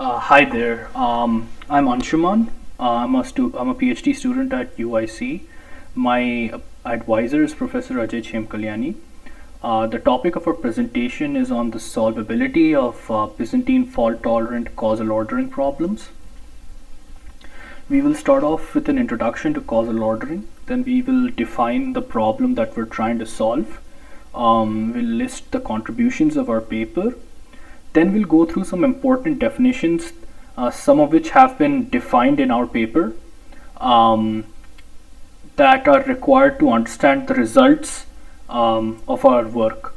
Hi there. I'm Anshuman. I'm a PhD student at UIC. My advisor is Professor Ajay Kshemkalyani. The topic of our presentation is on the solvability of Byzantine fault-tolerant causal ordering problems. We will start off with an introduction to causal ordering. Then we will define the problem that we're trying to solve. We'll list the contributions of our paper. Then we'll go through some important definitions, some of which have been defined in our paper, that are required to understand the results of our work.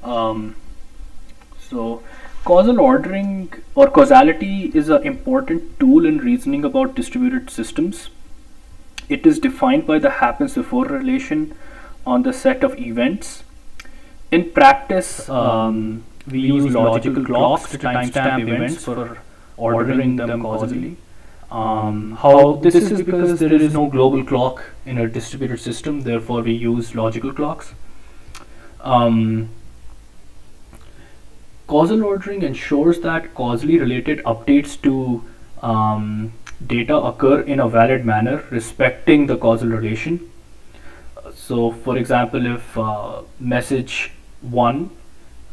So causal ordering or causality is an important tool in reasoning about distributed systems. It is defined by the happens before relation on the set of events. In practice, we use logical clocks to timestamp events for ordering them causally. How this is because there is no global clock in a distributed system, therefore we use logical clocks. Causal ordering ensures that causally related updates to data occur in a valid manner respecting the causal relation. So for example, if message 1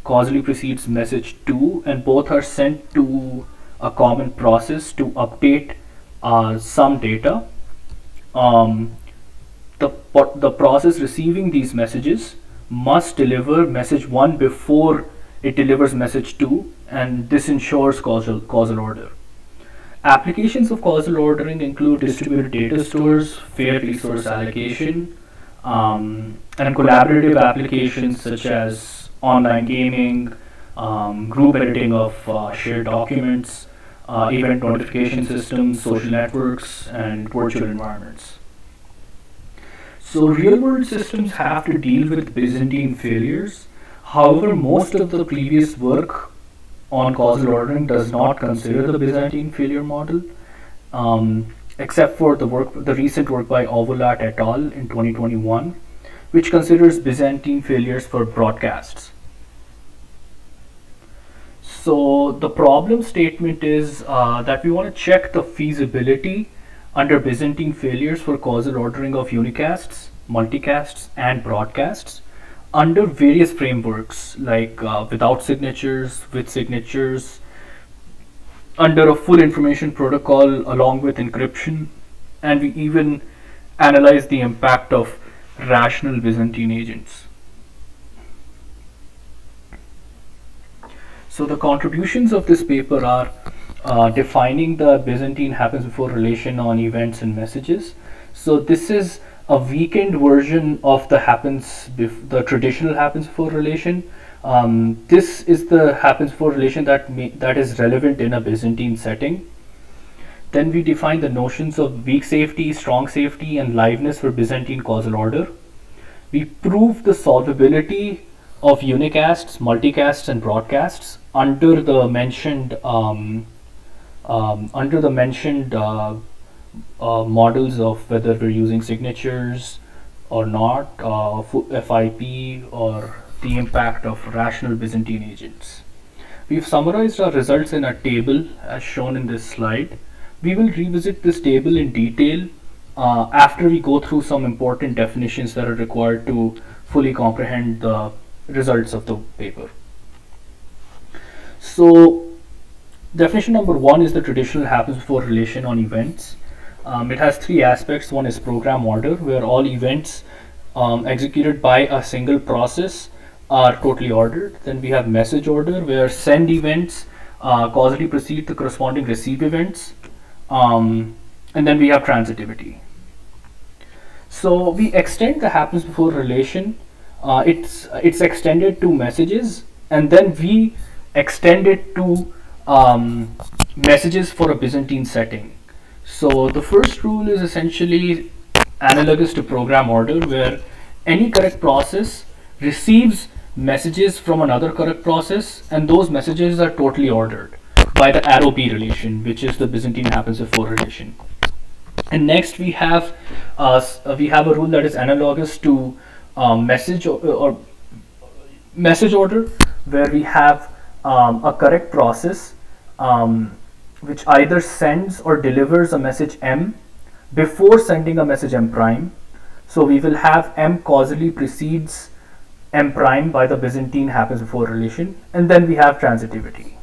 causally precedes message 2 and both are sent to a common process to update some data, the process receiving these messages must deliver message 1 before it delivers message 2, and this ensures causal order. Applications of causal ordering include distributed data stores, fair resource allocation, and collaborative applications such as online gaming, group editing of shared documents, event notification systems, social networks, and virtual environments. So real-world systems have to deal with Byzantine failures. However, most of the previous work on causal ordering does not consider the Byzantine failure model, except for the recent work by Ovolat et al. In 2021, which considers Byzantine failures for broadcasts. So the problem statement is that we want to check the feasibility under Byzantine failures for causal ordering of unicasts, multicasts, and broadcasts under various frameworks like without signatures, with signatures, under a full information protocol along with encryption, and we even analyze the impact of rational Byzantine agents. So the contributions of this paper are defining the Byzantine happens before relation on events and messages. So this is a weakened version of the traditional happens before relation. This is the happens before relation that is relevant in a Byzantine setting. Then we define the notions of weak safety, strong safety, and liveness for Byzantine causal order. We prove the solvability of unicasts, multicasts, and broadcasts under the mentioned models of whether we're using signatures or not, FIP, or the impact of rational Byzantine agents. We've summarized our results in a table as shown in this slide. We will revisit this table in detail after we go through some important definitions that are required to fully comprehend the results of the paper. So definition number 1 is the traditional happens before relation on events. It has 3 aspects. One is program order, where all events executed by a single process are totally ordered. Then we have message order, where send events causally precede the corresponding receive events. And then we have transitivity. So we extend the happens before relation. It's extended to messages, and then we extend it to messages for a Byzantine setting. So the first rule is essentially analogous to program order, where any correct process receives messages from another correct process, and those messages are totally ordered by the arrow B relation, which is the Byzantine happens before relation. And next we have a rule that is analogous to message order, where we have a correct process which either sends or delivers a message M before sending a message M prime. So we will have M causally precedes M prime by the Byzantine happens before relation, and then we have transitivity.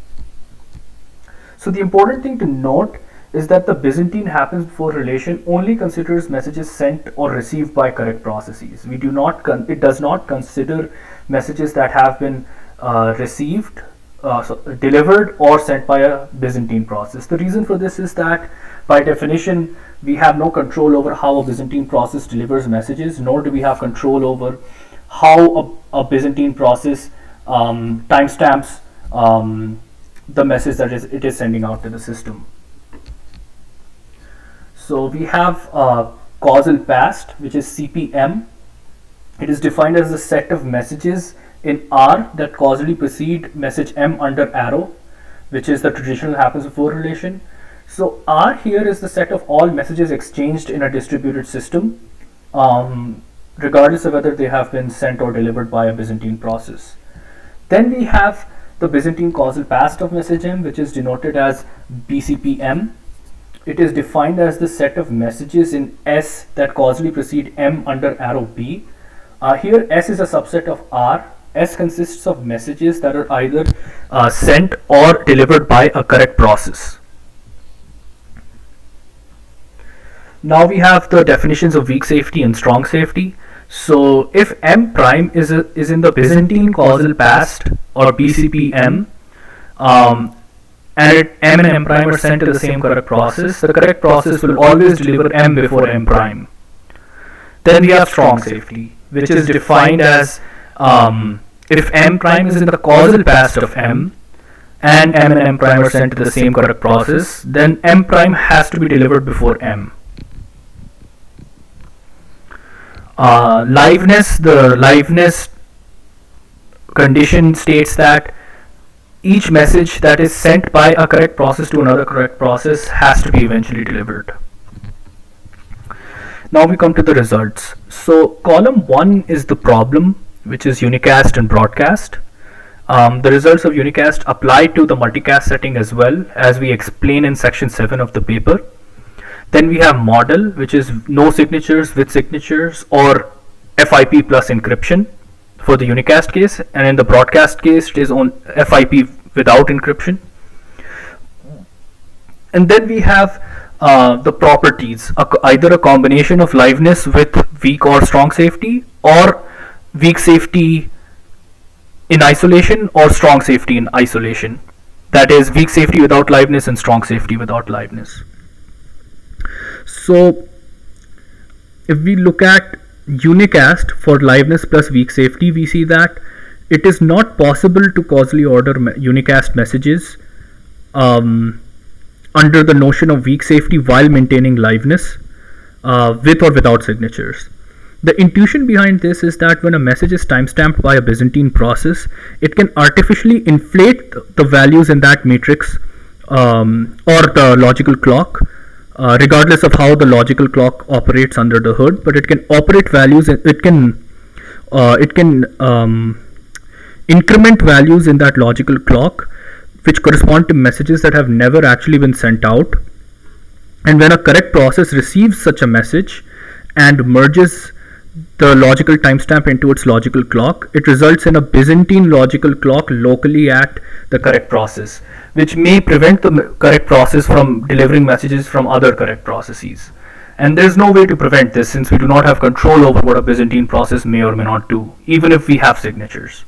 So the important thing to note is that the Byzantine happens before relation only considers messages sent or received by correct processes. We do not it does not consider messages that have been received, delivered or sent by a Byzantine process. The reason for this is that by definition we have no control over how a Byzantine process delivers messages, nor do we have control over how a Byzantine process timestamps the message that it is sending out to the system. So we have causal past, which is CPM. It is defined as the set of messages in R that causally precede message M under arrow, which is the traditional happens before relation. So R here is the set of all messages exchanged in a distributed system, regardless of whether they have been sent or delivered by a Byzantine process. Then we have the Byzantine causal past of message M, which is denoted as BCPM. It is defined as the set of messages in S that causally precede M under arrow B. Here S is a subset of R. S consists of messages that are either sent or delivered by a correct process. Now we have the definitions of weak safety and strong safety. So if M prime is in the Byzantine causal past or BCPM, and M and M prime are sent to the same correct process, the correct process will always deliver M before M prime. Then we have strong safety, which is defined as if M prime is in the causal past of M and M prime are sent to the same correct process, then M prime has to be delivered before M. Liveness, the liveness condition states that each message that is sent by a correct process to another correct process has to be eventually delivered. Now we come to the results. So column 1 is the problem, which is unicast and broadcast. The results of unicast apply to the multicast setting as well, as we explain in section 7 of the paper. Then we have model, which is no signatures with signatures, or FIP plus encryption for the unicast case, and in the broadcast case it is on FIP without encryption. And then we have the properties, either a combination of liveness with weak or strong safety, or weak safety in isolation or strong safety in isolation. That is, weak safety without liveness and strong safety without liveness. So if we look at unicast for liveness plus weak safety, we see that it is not possible to causally order unicast messages under the notion of weak safety while maintaining liveness with or without signatures. The intuition behind this is that when a message is timestamped by a Byzantine process, it can artificially inflate the values in that matrix or the logical clock, regardless of how the logical clock operates under the hood, but it can operate values. It can increment values in that logical clock, which correspond to messages that have never actually been sent out. And when a correct process receives such a message and merges the logical timestamp into its logical clock, it results in a Byzantine logical clock locally at the correct process, which may prevent the correct process from delivering messages from other correct processes. And there's no way to prevent this, since we do not have control over what a Byzantine process may or may not do, even if we have signatures.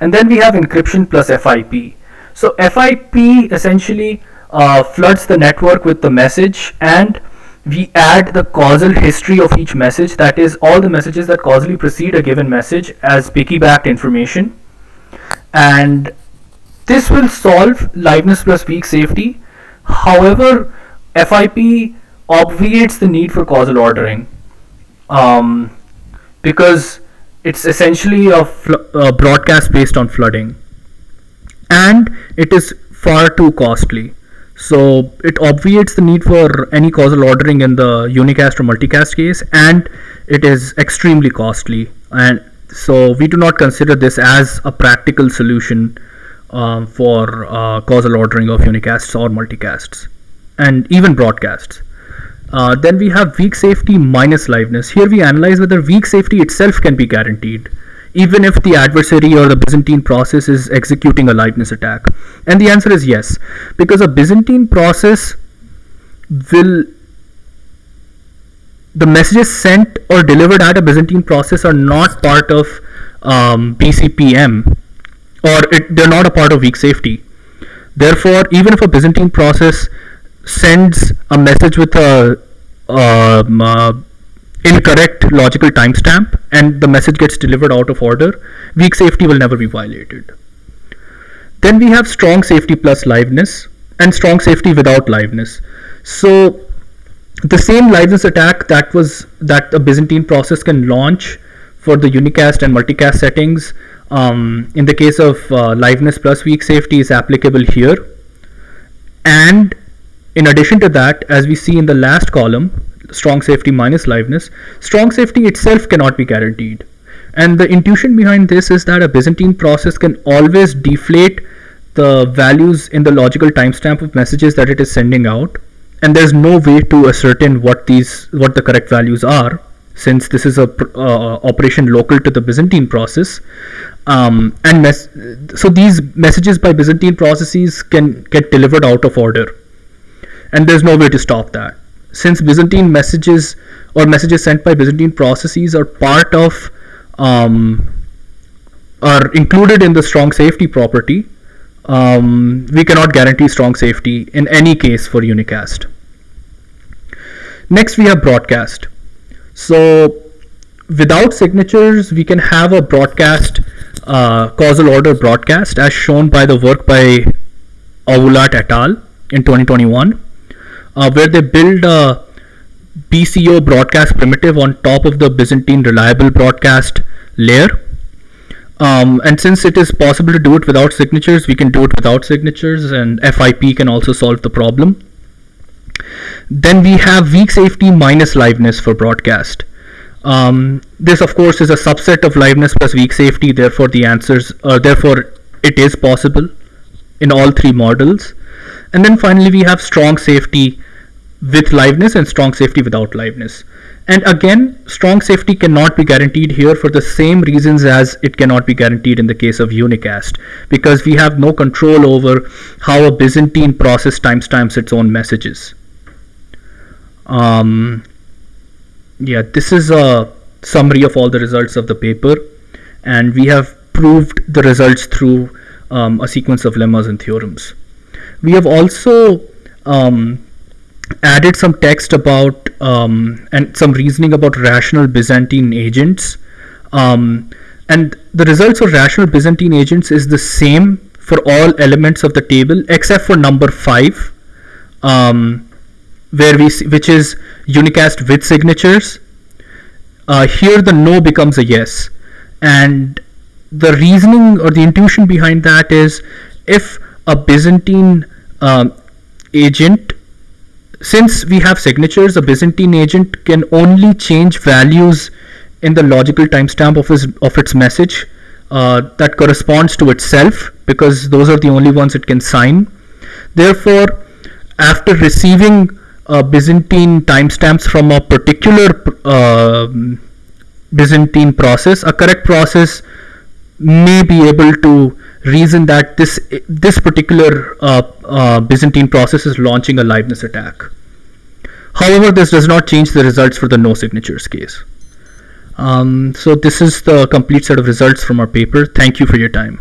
And then we have encryption plus FIP. So FIP essentially floods the network with the message, and we add the causal history of each message, that is, all the messages that causally precede a given message, as piggybacked information. And this will solve liveness plus weak safety. However, FIP obviates the need for causal ordering because it's essentially a broadcast based on flooding, and it is far too costly. So it obviates the need for any causal ordering in the unicast or multicast case, and it is extremely costly. And so we do not consider this as a practical solution for causal ordering of unicasts or multicasts, and even broadcasts. Then we have weak safety minus liveness. Here we analyze whether weak safety itself can be guaranteed, even if the adversary or the Byzantine process is executing a liveness attack. And the answer is yes, because a Byzantine process will, the messages sent or delivered at a Byzantine process are not part of BCPM, or they're not a part of weak safety. Therefore, even if a Byzantine process sends a message with a incorrect logical timestamp and the message gets delivered out of order, weak safety will never be violated. Then we have strong safety plus liveness and strong safety without liveness. So the same liveness attack that a Byzantine process can launch for the unicast and multicast settings, in the case of liveness plus weak safety, is applicable here. And in addition to that, as we see in the last column, strong safety minus liveness, strong safety itself cannot be guaranteed. And the intuition behind this is that a Byzantine process can always deflate the values in the logical timestamp of messages that it is sending out, and there's no way to ascertain what the correct values are, since this is a operation local to the Byzantine process. So these messages by Byzantine processes can get delivered out of order, and there's no way to stop that. Since Byzantine messages or messages sent by Byzantine processes are part of are included in the strong safety property, we cannot guarantee strong safety in any case for unicast. Next we have broadcast. So without signatures, we can have a broadcast, causal order broadcast, as shown by the work by Avulat et al. In 2021, where they build a BCO broadcast primitive on top of the Byzantine reliable broadcast layer. And since it is possible to do it without signatures, we can do it without signatures, and FIP can also solve the problem. Then we have weak safety minus liveness for broadcast. This of course is a subset of liveness plus weak safety, therefore therefore it is possible in all three models. And then finally we have strong safety with liveness and strong safety without liveness. And again, strong safety cannot be guaranteed here for the same reasons as it cannot be guaranteed in the case of unicast, because we have no control over how a Byzantine process timestamps its own messages. This is a summary of all the results of the paper, and we have proved the results through a sequence of lemmas and theorems. We have also added some text about and some reasoning about rational Byzantine agents, and the results of rational Byzantine agents is the same for all elements of the table except for number 5, which is unicast with signatures. Here the no becomes a yes, and the reasoning or the intuition behind that is, if a Byzantine agent, since we have signatures, a Byzantine agent can only change values in the logical timestamp of its message that corresponds to itself, because those are the only ones it can sign. Therefore, after receiving Byzantine timestamps from a particular Byzantine process, a correct process may be able to reason that this particular Byzantine process is launching a liveness attack. However, this does not change the results for the no signatures case. So this is the complete set of results from our paper. Thank you for your time.